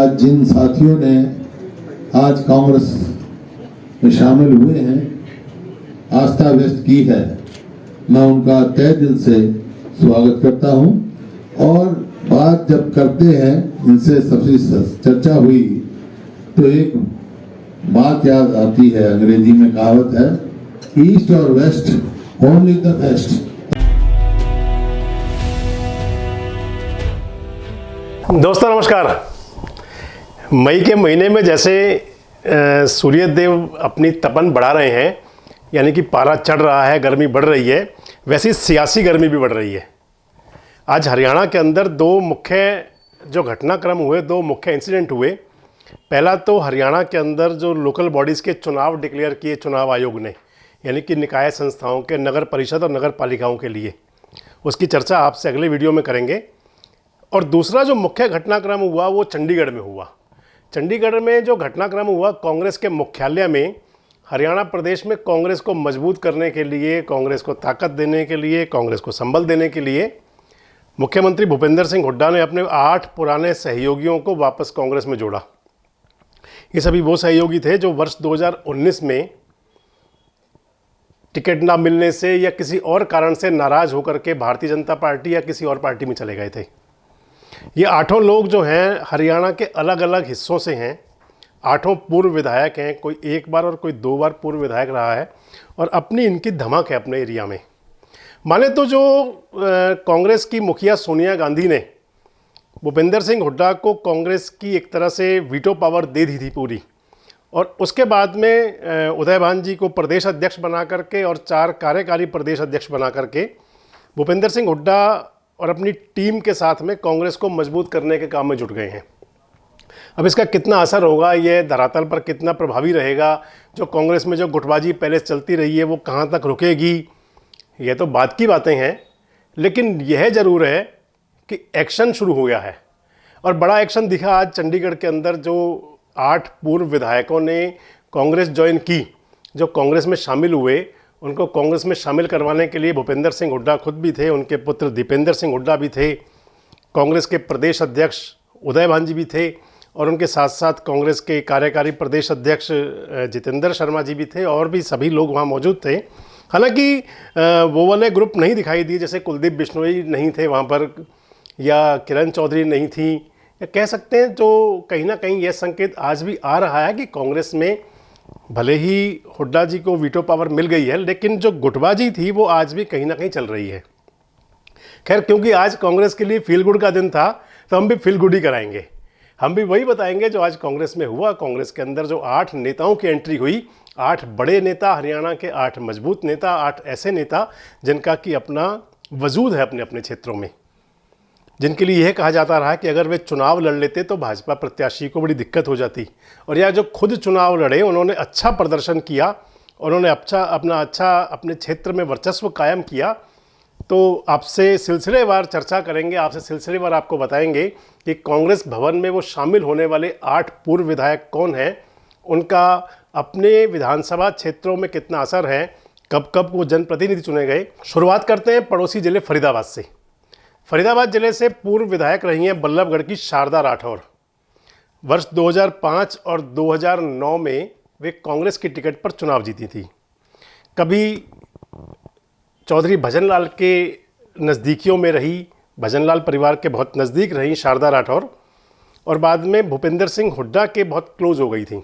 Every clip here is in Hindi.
आज जिन साथियों ने आज कांग्रेस में शामिल हुए हैं, आस्था व्यक्त की है, मैं उनका तहे दिल से स्वागत करता हूं। और बात जब करते हैं, इनसे सबसे चर्चा हुई तो एक बात याद आती है, अंग्रेजी में कहावत है, ईस्ट और वेस्ट ओनली द बेस्ट। दोस्तों नमस्कार। मई के महीने में जैसे सूर्य देव अपनी तपन बढ़ा रहे हैं, यानी कि पारा चढ़ रहा है, गर्मी बढ़ रही है, वैसी सियासी गर्मी भी बढ़ रही है। आज हरियाणा के अंदर दो मुख्य जो घटनाक्रम हुए, दो मुख्य इंसिडेंट हुए। पहला तो हरियाणा के अंदर जो लोकल बॉडीज़ के चुनाव डिक्लेयर किए चुनाव आयोग ने, यानी कि निकाय संस्थाओं के, नगर परिषद और नगर पालिकाओं के लिए, उसकी चर्चा आपसे अगले वीडियो में करेंगे। और दूसरा जो मुख्य घटनाक्रम हुआ वो चंडीगढ़ में हुआ। चंडीगढ़ में जो घटनाक्रम हुआ, कांग्रेस के मुख्यालय में, हरियाणा प्रदेश में कांग्रेस को मजबूत करने के लिए, कांग्रेस को ताकत देने के लिए, कांग्रेस को संबल देने के लिए मुख्यमंत्री भूपेंद्र सिंह हुड्डा ने अपने 8 पुराने सहयोगियों को वापस कांग्रेस में जोड़ा। ये सभी वो सहयोगी थे जो वर्ष 2019 में टिकट ना मिलने से या किसी और कारण से नाराज होकर के भारतीय जनता पार्टी या किसी और पार्टी में चले गए थे। ये 8 लोग जो हैं हरियाणा के अलग अलग हिस्सों से हैं। 8 पूर्व विधायक हैं, कोई 1 बार और कोई 2 बार पूर्व विधायक रहा है, और अपनी इनकी धमक है अपने एरिया में। माने तो जो कांग्रेस की मुखिया सोनिया गांधी ने भूपेंद्र सिंह हुड्डा को कांग्रेस की एक तरह से वीटो पावर दे दी थी पूरी, और उसके बाद में उदय भान जी को प्रदेश अध्यक्ष बना करके और 4 कार्यकारी प्रदेश अध्यक्ष बना करके भूपेंद्र सिंह हुड्डा और अपनी टीम के साथ में कांग्रेस को मजबूत करने के काम में जुट गए हैं। अब इसका कितना असर होगा, ये धरातल पर कितना प्रभावी रहेगा, जो कांग्रेस में जो गुटबाजी पहले चलती रही है वो कहाँ तक रुकेगी, ये तो बात की बातें हैं। लेकिन यह ज़रूर है कि एक्शन शुरू हो गया है, और बड़ा एक्शन दिखा आज चंडीगढ़ के अंदर। जो 8 पूर्व विधायकों ने कांग्रेस ज्वाइन की, जो कांग्रेस में शामिल हुए, उनको कांग्रेस में शामिल करवाने के लिए भूपेंद्र सिंह हुड्डा खुद भी थे, उनके पुत्र दीपेंद्र सिंह हुड्डा भी थे, कांग्रेस के प्रदेश अध्यक्ष उदय भान जी भी थे, और उनके साथ साथ कांग्रेस के कार्यकारी प्रदेश अध्यक्ष जितेंद्र शर्मा जी भी थे, और भी सभी लोग वहाँ मौजूद थे। हालांकि वो वाले ग्रुप नहीं दिखाई दिए, जैसे कुलदीप बिश्नोई नहीं थे वहाँ पर, या किरण चौधरी नहीं थी, या कह सकते हैं तो कहीं ना कहीं यह संकेत आज भी आ रहा है कि कांग्रेस में भले ही हुड्डा जी को वीटो पावर मिल गई है, लेकिन जो गुटबाजी थी वो आज भी कहीं ना कहीं चल रही है। खैर, क्योंकि आज कांग्रेस के लिए फील गुड का दिन था, तो हम भी फील गुड ही कराएंगे। हम भी वही बताएंगे जो आज कांग्रेस में हुआ। कांग्रेस के अंदर जो 8 नेताओं की एंट्री हुई, 8 बड़े नेता, हरियाणा के 8 मजबूत नेता, 8 ऐसे नेता जिनका कि अपना वजूद है अपने अपने क्षेत्रों में, जिनके लिए यह कहा जाता रहा कि अगर वे चुनाव लड़ लेते तो भाजपा प्रत्याशी को बड़ी दिक्कत हो जाती। और यह जो खुद चुनाव लड़े, उन्होंने अच्छा प्रदर्शन किया, उन्होंने अपने क्षेत्र में वर्चस्व कायम किया। तो आपसे सिलसिलेवार चर्चा करेंगे, आपसे सिलसिलेवार आपको बताएंगे कि कांग्रेस भवन में वो शामिल होने वाले 8 पूर्व विधायक कौन हैं, उनका अपने विधानसभा क्षेत्रों में कितना असर है, कब कब वो जनप्रतिनिधि चुने गए। शुरुआत करते हैं पड़ोसी जिले फरीदाबाद से। फरीदाबाद जिले से पूर्व विधायक रही हैं बल्लभगढ़ की शारदा राठौर। वर्ष 2005 और 2009 में वे कांग्रेस की टिकट पर चुनाव जीती थी। कभी चौधरी भजनलाल के नज़दीकियों में रही, भजनलाल परिवार के बहुत नज़दीक रही शारदा राठौर, और बाद में भूपेंद्र सिंह हुड्डा के बहुत क्लोज हो गई थी।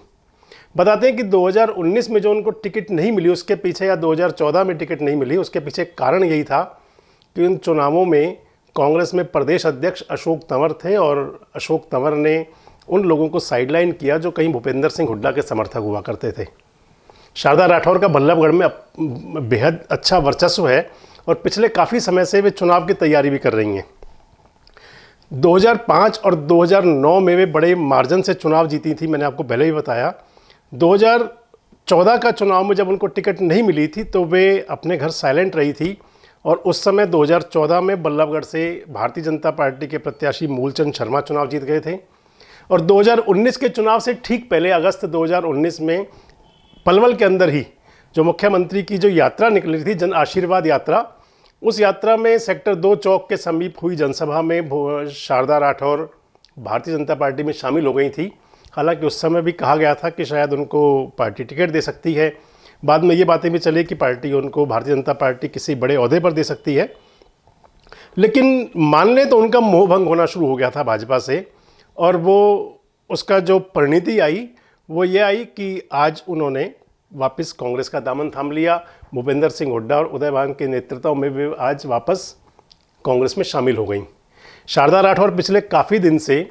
बताते हैं कि 2019 में जो उनको टिकट नहीं मिली उसके पीछे, या 2014 में टिकट नहीं मिली उसके पीछे कारण यही था कि उन चुनावों में कांग्रेस में प्रदेश अध्यक्ष अशोक तंवर थे, और अशोक तंवर ने उन लोगों को साइडलाइन किया जो कहीं भूपेंद्र सिंह हुड्डा के समर्थक हुआ करते थे। शारदा राठौर का बल्लभगढ़ में बेहद अच्छा वर्चस्व है, और पिछले काफ़ी समय से वे चुनाव की तैयारी भी कर रही हैं। 2005 और 2009 में वे बड़े मार्जिन से चुनाव जीती थी, मैंने आपको पहले ही बताया। 2014 का चुनाव में जब उनको टिकट नहीं मिली थी तो वे अपने घर साइलेंट रही थी, और उस समय 2014 में बल्लभगढ़ से भारतीय जनता पार्टी के प्रत्याशी मूलचंद शर्मा चुनाव जीत गए थे। और 2019 के चुनाव से ठीक पहले अगस्त 2019 में पलवल के अंदर ही जो मुख्यमंत्री की जो यात्रा निकली थी, जन आशीर्वाद यात्रा, उस यात्रा में सेक्टर 2 चौक के समीप हुई जनसभा में शारदा राठौर, भारतीय जनता पार्टी में शामिल हो गई थी। हालांकि उस समय भी कहा गया था कि शायद उनको पार्टी टिकट दे सकती है। बाद में ये बातें भी चली कि पार्टी उनको, भारतीय जनता पार्टी किसी बड़े ओहदे पर दे सकती है। लेकिन मान लें तो उनका मोह भंग होना शुरू हो गया था भाजपा से, और वो उसका जो परिणति आई वो ये आई कि आज उन्होंने वापस कांग्रेस का दामन थाम लिया। भूपेंद्र सिंह हुड्डा और उदय भान के नेतृत्व में भी आज वापस कांग्रेस में शामिल हो गई। शारदा राठौर पिछले काफ़ी दिन से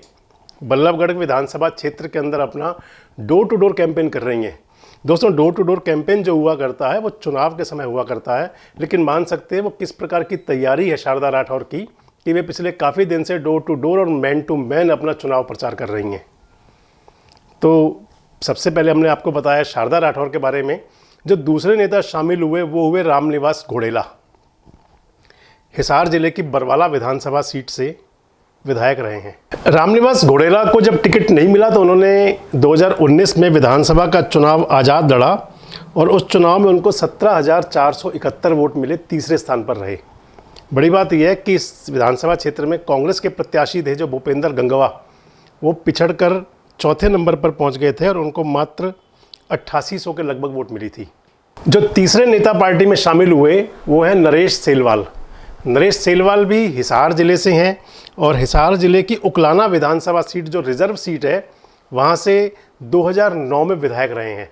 बल्लभगढ़ विधानसभा क्षेत्र के अंदर अपना डोर टू डोर कैंपेन कर रही हैं। दोस्तों, डोर टू डोर कैंपेन जो हुआ करता है वो चुनाव के समय हुआ करता है, लेकिन मान सकते हैं वो किस प्रकार की तैयारी है शारदा राठौर की कि वे पिछले काफ़ी दिन से डोर टू डोर और मैन टू मैन अपना चुनाव प्रचार कर रही हैं। तो सबसे पहले हमने आपको बताया शारदा राठौर के बारे में। जो दूसरे नेता शामिल हुए वो हुए रामनिवास घोड़ेला। हिसार जिले की बरवाला विधानसभा सीट से विधायक रहे हैं। रामनिवास घोड़ेला को जब टिकट नहीं मिला तो उन्होंने 2019 में विधानसभा का चुनाव आज़ाद लड़ा और उस चुनाव में उनको 17,471 वोट मिले, तीसरे स्थान पर रहे। बड़ी बात यह है कि इस विधानसभा क्षेत्र में कांग्रेस के प्रत्याशी थे जो भूपेंद्र गंगवा, वो पिछड़कर चौथे नंबर पर पहुंच गए थे और उनको मात्र 8800 के लगभग वोट मिली थी। जो तीसरे नेता पार्टी में शामिल हुए वो हैं नरेश सेलवाल। नरेश सेलवाल भी हिसार जिले से हैं और हिसार जिले की उकलाना विधानसभा सीट जो रिजर्व सीट है वहाँ से 2009 में विधायक रहे हैं।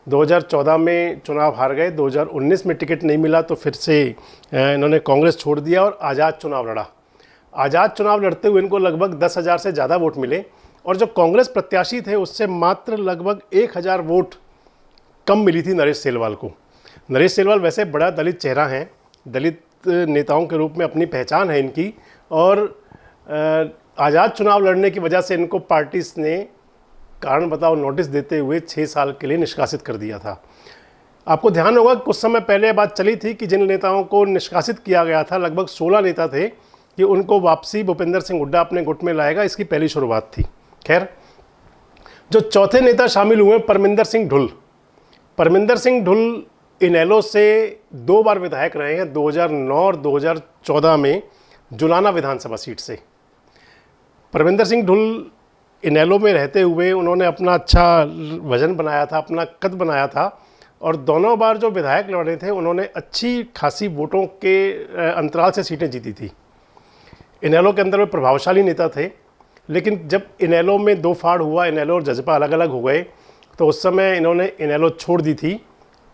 2014 में चुनाव हार गए, 2019 में टिकट नहीं मिला तो फिर से इन्होंने कांग्रेस छोड़ दिया और आज़ाद चुनाव लड़ा। आज़ाद चुनाव लड़ते हुए इनको लगभग 10,000 से ज़्यादा वोट मिले और जो कांग्रेस प्रत्याशी थे उससे मात्र लगभग 1,000 वोट कम मिली थी नरेश सेलवाल को। नरेश सेलवाल वैसे बड़ा दलित चेहरा हैं, दलित नेताओं के रूप में अपनी पहचान है इनकी, और आज़ाद चुनाव लड़ने की वजह से इनको पार्टी ने कारण बताओ नोटिस देते हुए 6 साल के लिए निष्कासित कर दिया था। आपको ध्यान होगा कुछ समय पहले बात चली थी कि जिन नेताओं को निष्कासित किया गया था, लगभग 16 नेता थे, कि उनको वापसी भूपेंद्र सिंह हुड्डा अपने गुट में लाएगा, इसकी पहली शुरुआत थी। खैर, जो चौथे नेता शामिल हुए परमिंदर सिंह ढुल। परमिंदर सिंह ढुल इनेलो से 2 बार विधायक रहे हैं, 2009 और 2014 में जुलाना विधानसभा सीट से। परमिंदर सिंह ढुल इनेलो में रहते हुए उन्होंने अपना अच्छा वजन बनाया था, अपना कद बनाया था, और दोनों बार जो विधायक लड़े थे उन्होंने अच्छी खासी वोटों के अंतराल से सीटें जीती थी। इनेलो के अंदर वे प्रभावशाली नेता थे, लेकिन जब इनेलो में 2 फाड़ हुआ, इनेलो और जजपा अलग अलग हो गए, तो उस समय इन्होंने इनेलो छोड़ दी थी।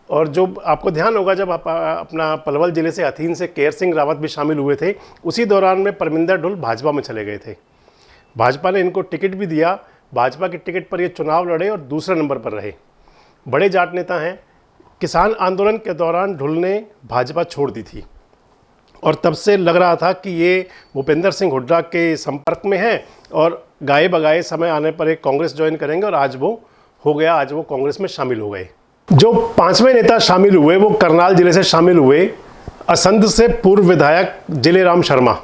और जो आपको ध्यान होगा जब अपना पलवल जिले से हथीन से केयर सिंह रावत भी शामिल हुए थे, उसी दौरान में परमिंदर ढुल भाजपा में चले गए थे। भाजपा ने इनको टिकट भी दिया, भाजपा के टिकट पर ये चुनाव लड़े और दूसरे नंबर पर रहे। बड़े जाट नेता हैं। किसान आंदोलन के दौरान ढुल ने भाजपा छोड़ दी थी और तब से लग रहा था कि ये भूपेंद्र सिंह हुड्डा के संपर्क में हैं और गाए बगाए समय आने पर एक कांग्रेस ज्वाइन करेंगे, और आज वो हो गया, आज वो कांग्रेस में शामिल हो गए। जो 5वें नेता शामिल हुए वो करनाल जिले से शामिल हुए, असंध से पूर्व विधायक जिलेराम शर्मा।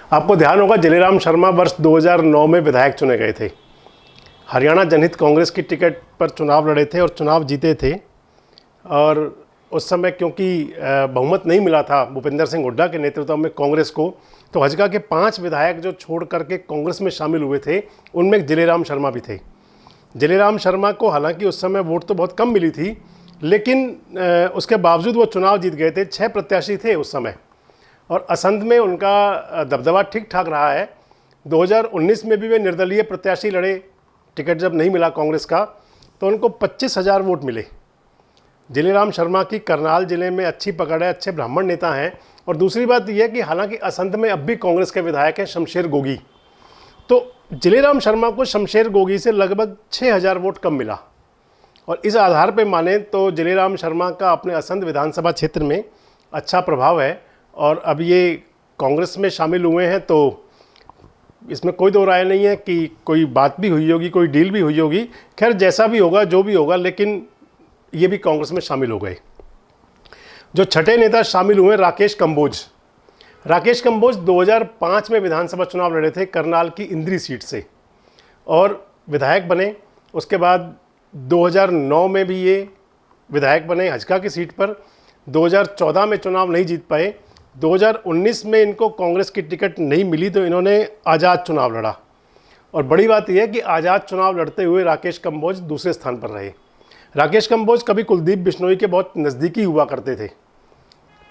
आपको ध्यान होगा जिलेराम शर्मा वर्ष 2009 में विधायक चुने गए थे। हरियाणा जनहित कांग्रेस की टिकट पर चुनाव लड़े थे और चुनाव जीते थे, और उस समय क्योंकि बहुमत नहीं मिला था भूपेंद्र सिंह हुड्डा के नेतृत्व में कांग्रेस को, तो हजका के 5 विधायक जो छोड़ करके कांग्रेस में शामिल हुए थे उनमें जिलेराम शर्मा भी थे। जिलेराम शर्मा को हालांकि उस समय वोट तो बहुत कम मिली थी, लेकिन उसके बावजूद वो चुनाव जीत गए थे। 6 प्रत्याशी थे उस समय और असंध में उनका दबदबा ठीक ठाक रहा है। 2019 में भी वे निर्दलीय प्रत्याशी लड़े, टिकट जब नहीं मिला कांग्रेस का तो उनको 25,000 वोट मिले। जिलेराम शर्मा की करनाल जिले में अच्छी पकड़ है, अच्छे ब्राह्मण नेता हैं। और दूसरी बात यह है कि हालांकि असंध में अब भी कांग्रेस के विधायक हैं शमशेर गोगी, तो जिलेराम शर्मा को शमशेर गोगी से लगभग 6,000 वोट कम मिला। और इस आधार पर माने तो जिलेराम शर्मा का अपने असंध विधानसभा क्षेत्र में अच्छा प्रभाव है और अब ये कांग्रेस में शामिल हुए हैं, तो इसमें कोई दो राय नहीं है कि कोई बात भी हुई होगी, कोई डील भी हुई होगी। खैर जैसा भी होगा, जो भी होगा, लेकिन ये भी कांग्रेस में शामिल हो गए। जो छठे नेता शामिल हुए राकेश कंबोज। राकेश कंबोज 2005 में विधानसभा चुनाव लड़े थे करनाल की इंद्री सीट से और विधायक बने। उसके बाद 2009 में भी ये विधायक बने हजका की सीट पर। 2014 में चुनाव नहीं जीत पाए। 2019 में इनको कांग्रेस की टिकट नहीं मिली तो इन्होंने आज़ाद चुनाव लड़ा और बड़ी बात यह है कि आज़ाद चुनाव लड़ते हुए राकेश कंबोज दूसरे स्थान पर रहे। राकेश कंबोज कभी कुलदीप बिश्नोई के बहुत नज़दीकी हुआ करते थे,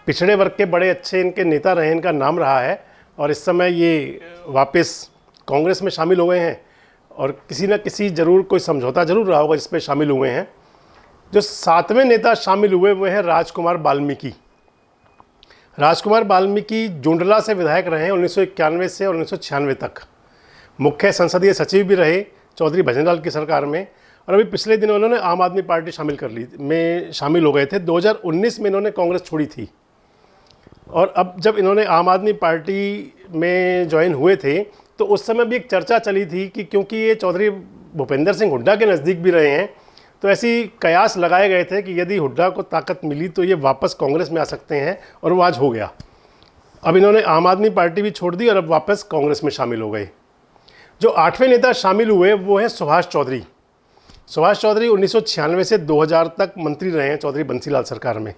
पिछड़े वर्ग के बड़े अच्छे इनके नेता रहे, इनका नाम रहा है, और इस समय ये वापस कांग्रेस में शामिल हो गए हैं और किसी न किसी ज़रूर कोई समझौता ज़रूर रहा होगा जिस पे शामिल हुए हैं। जो 7वें नेता शामिल हुए वो हैं राजकुमार वाल्मीकि। राजकुमार वाल्मीकि जुंडला से विधायक रहे हैं 1991 से 1996 तक। मुख्य संसदीय सचिव भी रहे चौधरी भजनलाल की सरकार में, और अभी पिछले दिनों उन्होंने आम आदमी पार्टी शामिल हो गए थे। 2019 में इन्होंने कांग्रेस छोड़ी थी, और अब जब इन्होंने आम आदमी पार्टी में ज्वाइन हुए थे तो उस समय भी एक चर्चा चली थी कि क्योंकि ये चौधरी भूपेंद्र सिंह हुड्डा के नज़दीक भी रहे हैं, तो ऐसी कयास लगाए गए थे कि यदि हुड्डा को ताकत मिली तो ये वापस कांग्रेस में आ सकते हैं, और वो आज हो गया। अब इन्होंने आम आदमी पार्टी भी छोड़ दी और अब वापस कांग्रेस में शामिल हो गए। जो 8वें नेता शामिल हुए वो हैं सुभाष चौधरी। सुभाष चौधरी 1996 से 2000 तक मंत्री रहे हैं चौधरी बंसीलाल सरकार में,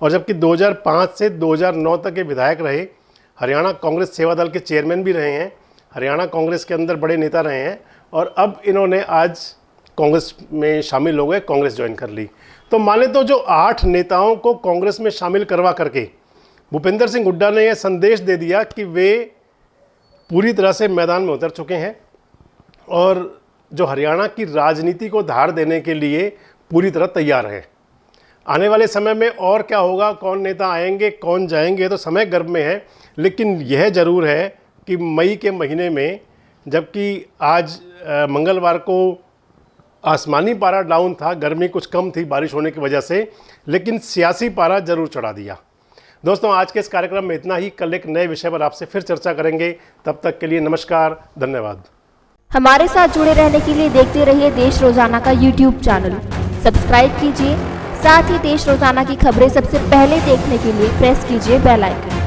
और जबकि 2005 से 2009 तक ये विधायक रहे। हरियाणा कांग्रेस सेवा दल के चेयरमैन भी रहे हैं, हरियाणा कांग्रेस के अंदर बड़े नेता रहे हैं, और अब इन्होंने आज कांग्रेस में शामिल हो गए, कांग्रेस ज्वाइन कर ली। तो माने तो जो 8 नेताओं को कांग्रेस में शामिल करवा करके भूपेंद्र सिंह हुड्डा ने यह संदेश दे दिया कि वे पूरी तरह से मैदान में उतर चुके हैं और जो हरियाणा की राजनीति को धार देने के लिए पूरी तरह तैयार हैं। आने वाले समय में और क्या होगा, कौन नेता आएंगे कौन जाएंगे, तो समय गर्भ में है, लेकिन यह ज़रूर है कि मई के महीने में, जबकि आज मंगलवार को आसमानी पारा डाउन था, गर्मी कुछ कम थी बारिश होने की वजह से, लेकिन सियासी पारा जरूर चढ़ा दिया। दोस्तों, आज के इस कार्यक्रम में इतना ही। कल एक नए विषय पर आपसे फिर चर्चा करेंगे। तब तक के लिए नमस्कार, धन्यवाद। हमारे साथ जुड़े रहने के लिए देखते रहिए देश रोजाना का YouTube चैनल। सब्सक्राइब कीजिए, साथ ही देश रोजाना की खबरें सबसे पहले देखने के लिए प्रेस कीजिए बेल आइकन।